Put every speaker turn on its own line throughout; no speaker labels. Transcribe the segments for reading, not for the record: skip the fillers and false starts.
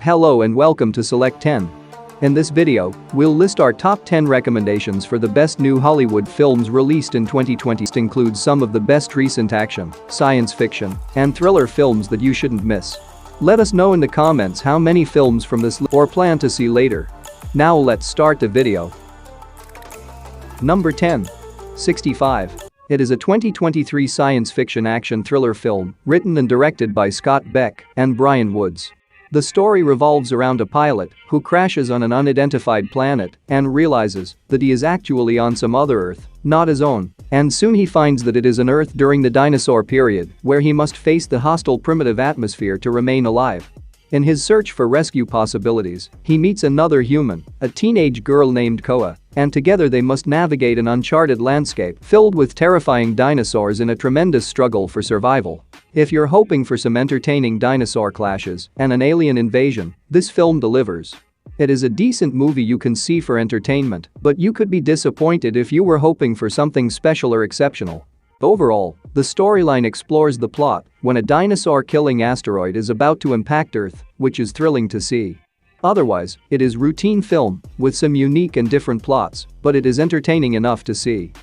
Hello and welcome to Select 10. In this video, we'll list our top 10 recommendations for the best new Hollywood films released in 2020. It includes some of the best recent action, science fiction, and thriller films that you shouldn't miss. Let us know in the comments how many films from this list or plan to see later. Now let's start the video. Number 10. 65. It is a 2023 science fiction action thriller film written and directed by Scott Beck and Brian Woods. The story revolves around a pilot who crashes on an unidentified planet and realizes that he is actually on some other Earth, not his own, and soon he finds that it is an Earth during the dinosaur period where he must face the hostile primitive atmosphere to remain alive. In his search for rescue possibilities, he meets another human, a teenage girl named Koa, and together they must navigate an uncharted landscape filled with terrifying dinosaurs in a tremendous struggle for survival. If you're hoping for some entertaining dinosaur clashes and an alien invasion, this film delivers. It is a decent movie you can see for entertainment, but you could be disappointed if you were hoping for something special or exceptional. Overall, the storyline explores the plot when a dinosaur-killing asteroid is about to impact Earth, which is thrilling to see. Otherwise, it is routine film with some unique and different plots, but it is entertaining enough to see.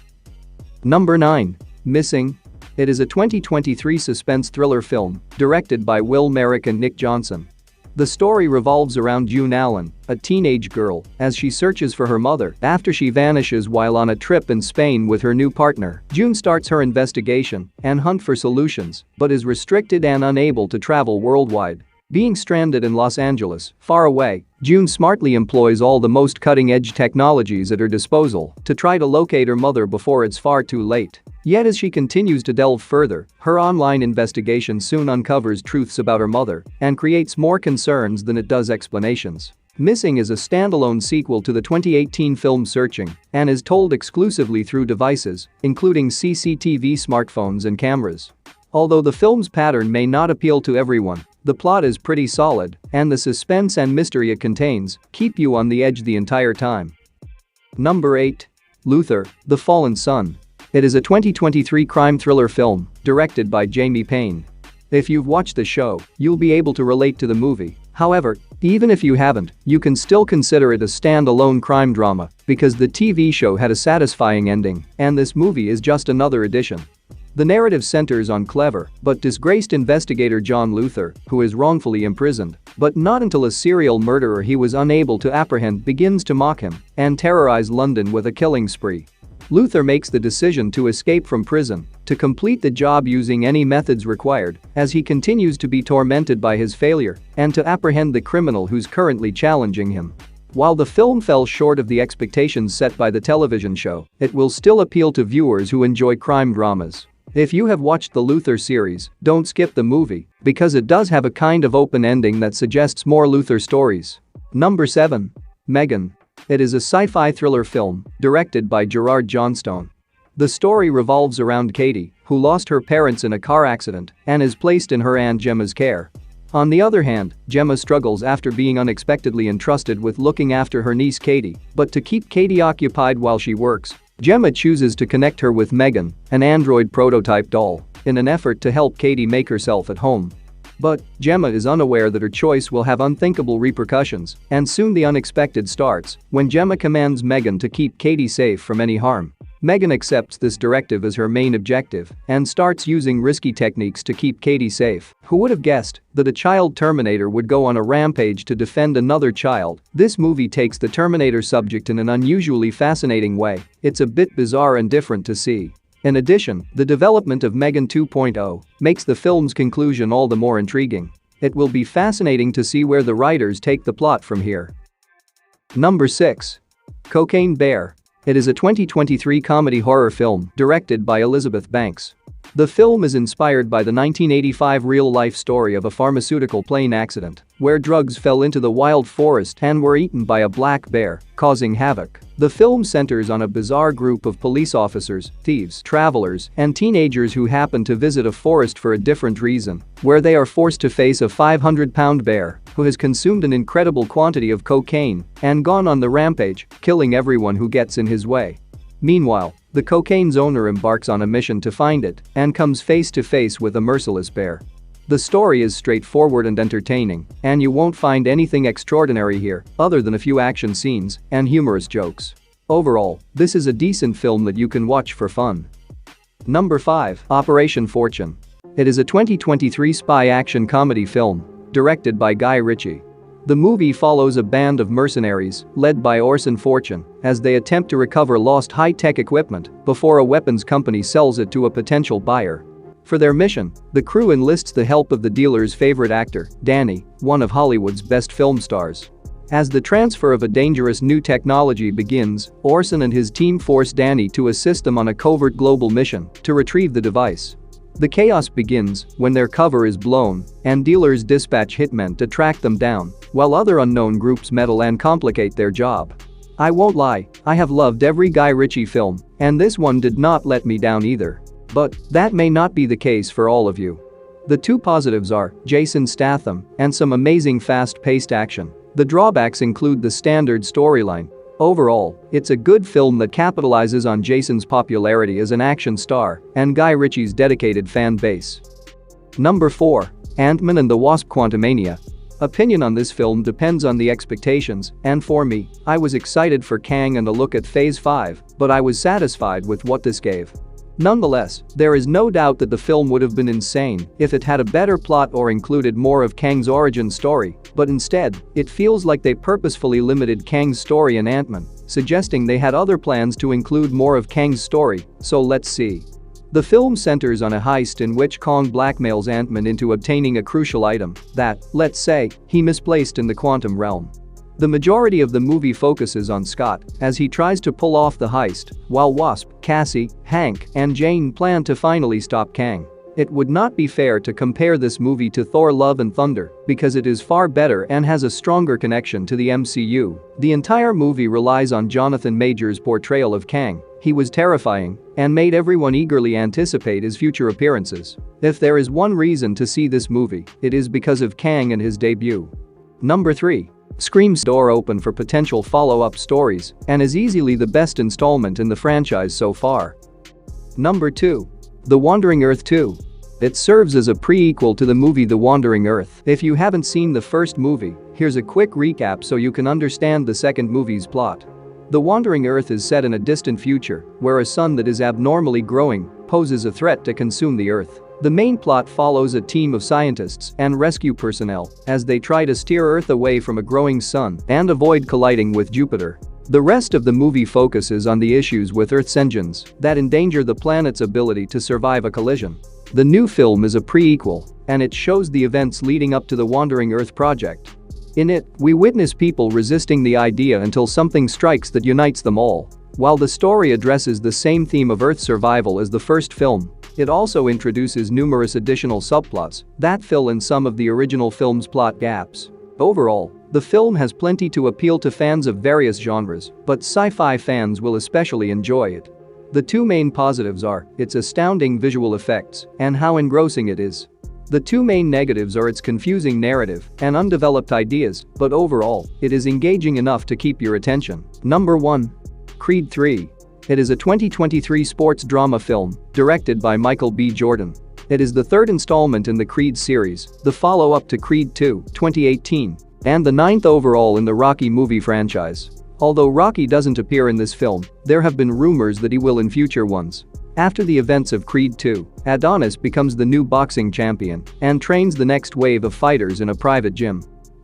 Number 9. Missing. It is a 2023 suspense thriller film directed by Will Merrick and Nick Johnson. The story revolves around June Allen, a teenage girl, as she searches for her mother after she vanishes while on a trip in Spain with her new partner. June starts her investigation and hunt for solutions, but is restricted and unable to travel worldwide. Being stranded in Los Angeles, far away, June smartly employs all the most cutting-edge technologies at her disposal to try to locate her mother before it's far too late. Yet as she continues to delve further, her online investigation soon uncovers truths about her mother and creates more concerns than it does explanations. Missing is a standalone sequel to the 2018 film Searching and is told exclusively through devices, including CCTV smartphones and cameras. Although the film's pattern may not appeal to everyone, the plot is pretty solid, and the suspense and mystery it contains keep you on the edge the entire time. Number 8. Luther, The Fallen Son. It is a 2023 crime thriller film directed by Jamie Payne. If you've watched the show, you'll be able to relate to the movie. However, even if you haven't, you can still consider it a standalone crime drama because the TV show had a satisfying ending, and this movie is just another addition. The narrative centers on clever but disgraced investigator John Luther, who is wrongfully imprisoned, but not until a serial murderer he was unable to apprehend begins to mock him and terrorize London with a killing spree. Luther makes the decision to escape from prison to complete the job using any methods required as he continues to be tormented by his failure and to apprehend the criminal who's currently challenging him. While the film fell short of the expectations set by the television show, it will still appeal to viewers who enjoy crime dramas. If you have watched the Luther series, don't skip the movie because it does have a kind of open ending that suggests more Luther stories. Number 7. Megan. It is a sci-fi thriller film directed by Gerard Johnstone. The story revolves around Katie, who lost her parents in a car accident and is placed in her aunt Gemma's care. On the other hand, Gemma struggles after being unexpectedly entrusted with looking after her niece Katie, but to keep Katie occupied while she works, Gemma chooses to connect her with Megan, an android prototype doll, in an effort to help Katie make herself at home. But Gemma is unaware that her choice will have unthinkable repercussions, and soon the unexpected starts when Gemma commands Megan to keep Katie safe from any harm. Megan accepts this directive as her main objective and starts using risky techniques to keep Katie safe. Who would have guessed that a child Terminator would go on a rampage to defend another child? This movie takes the Terminator subject in an unusually fascinating way. It's a bit bizarre and different to see. In addition, the development of Megan 2.0 makes the film's conclusion all the more intriguing. It will be fascinating to see where the writers take the plot from here. Number 6. Cocaine Bear. It is a 2023 comedy horror film directed by Elizabeth Banks. The film is inspired by the 1985 real-life story of a pharmaceutical plane accident where drugs fell into the wild forest and were eaten by a black bear, causing havoc. The film centers on a bizarre group of police officers, thieves, travelers, and teenagers who happen to visit a forest for a different reason, where they are forced to face a 500-pound bear who has consumed an incredible quantity of cocaine and gone on the rampage, killing everyone who gets in his way. Meanwhile, the cocaine's owner embarks on a mission to find it and comes face to face with a merciless bear. The story is straightforward and entertaining, and you won't find anything extraordinary here other than a few action scenes and humorous jokes. Overall, this is a decent film that you can watch for fun. Number 5. Operation Fortune. It is a 2023 spy action comedy film directed by Guy Ritchie. The movie follows a band of mercenaries led by Orson Fortune as they attempt to recover lost high-tech equipment before a weapons company sells it to a potential buyer. For their mission, the crew enlists the help of the dealer's favorite actor, Danny, one of Hollywood's best film stars. As the transfer of a dangerous new technology begins, Orson and his team force Danny to assist them on a covert global mission to retrieve the device. The chaos begins when their cover is blown and dealers dispatch hitmen to track them down, while other unknown groups meddle and complicate their job. I won't lie, I have loved every Guy Ritchie film, and this one did not let me down either. But that may not be the case for all of you. The two positives are Jason Statham and some amazing fast-paced action. The drawbacks include the standard storyline. Overall, it's a good film that capitalizes on Jason's popularity as an action star and Guy Ritchie's dedicated fan base. Number 4. Ant-Man and the Wasp: Quantumania. Opinion on this film depends on the expectations, and for me, I was excited for Kang and a look at Phase 5, but I was satisfied with what this gave. Nonetheless, there is no doubt that the film would have been insane if it had a better plot or included more of Kang's origin story, but instead, it feels like they purposefully limited Kang's story in Ant-Man, suggesting they had other plans to include more of Kang's story, so let's see. The film centers on a heist in which Kang blackmails Ant-Man into obtaining a crucial item that, let's say, he misplaced in the quantum realm. The majority of the movie focuses on Scott as he tries to pull off the heist, while Wasp, Cassie, Hank, and Jane plan to finally stop Kang. It would not be fair to compare this movie to Thor: Love and Thunder because it is far better and has a stronger connection to the MCU. The entire movie relies on Jonathan Majors' portrayal of Kang. He was terrifying and made everyone eagerly anticipate his future appearances. If there is one reason to see this movie, it is because of Kang and his debut. Number 3. Scream's door open for potential follow-up stories and is easily the best installment in the franchise so far. Number 2. The Wandering Earth 2. It serves as a prequel to the movie The Wandering Earth. If you haven't seen the first movie, here's a quick recap so you can understand the second movie's plot. The Wandering Earth is set in a distant future where a sun that is abnormally growing poses a threat to consume the Earth. The main plot follows a team of scientists and rescue personnel as they try to steer Earth away from a growing sun and avoid colliding with Jupiter. The rest of the movie focuses on the issues with Earth's engines that endanger the planet's ability to survive a collision. The new film is a prequel, and it shows the events leading up to the Wandering Earth project. In it, we witness people resisting the idea until something strikes that unites them all. While the story addresses the same theme of Earth survival as the first film, it also introduces numerous additional subplots that fill in some of the original film's plot gaps. Overall, the film has plenty to appeal to fans of various genres, but sci-fi fans will especially enjoy it. The two main positives are its astounding visual effects and how engrossing it is. The two main negatives are its confusing narrative and undeveloped ideas, but overall, it is engaging enough to keep your attention. Number 1. Creed 3. It is a 2023 sports drama film directed by Michael B. Jordan. It is the third installment in the Creed series, the follow-up to Creed 2, 2018, and the 9th overall in the Rocky movie franchise. Although Rocky doesn't appear in this film, there have been rumors that he will in future ones. After the events of Creed 2, Adonis becomes the new boxing champion and trains the next wave of fighters in a private gym.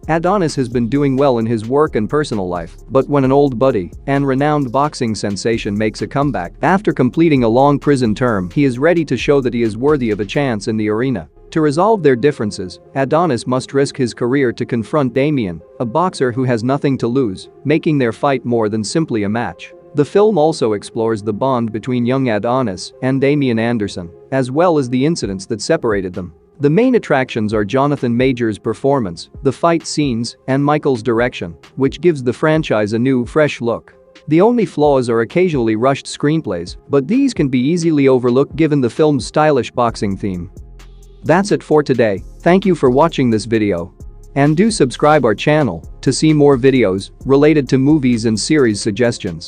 Adonis has been doing well in his work and personal life, but when an old buddy and renowned boxing sensation makes a comeback after completing a long prison term, he is ready to show that he is worthy of a chance in the arena. To resolve their differences, Adonis must risk his career to confront Damien, a boxer who has nothing to lose, making their fight more than simply a match. The film also explores the bond between young Adonis and Damian Anderson, as well as the incidents that separated them. The main attractions are Jonathan Majors' performance, the fight scenes, and Michael's direction, which gives the franchise a new, fresh look. The only flaws are occasionally rushed screenplays, but these can be easily overlooked given the film's stylish boxing theme. That's it for today. Thank you for watching this video. And do subscribe our channel to see more videos related to movies and series suggestions.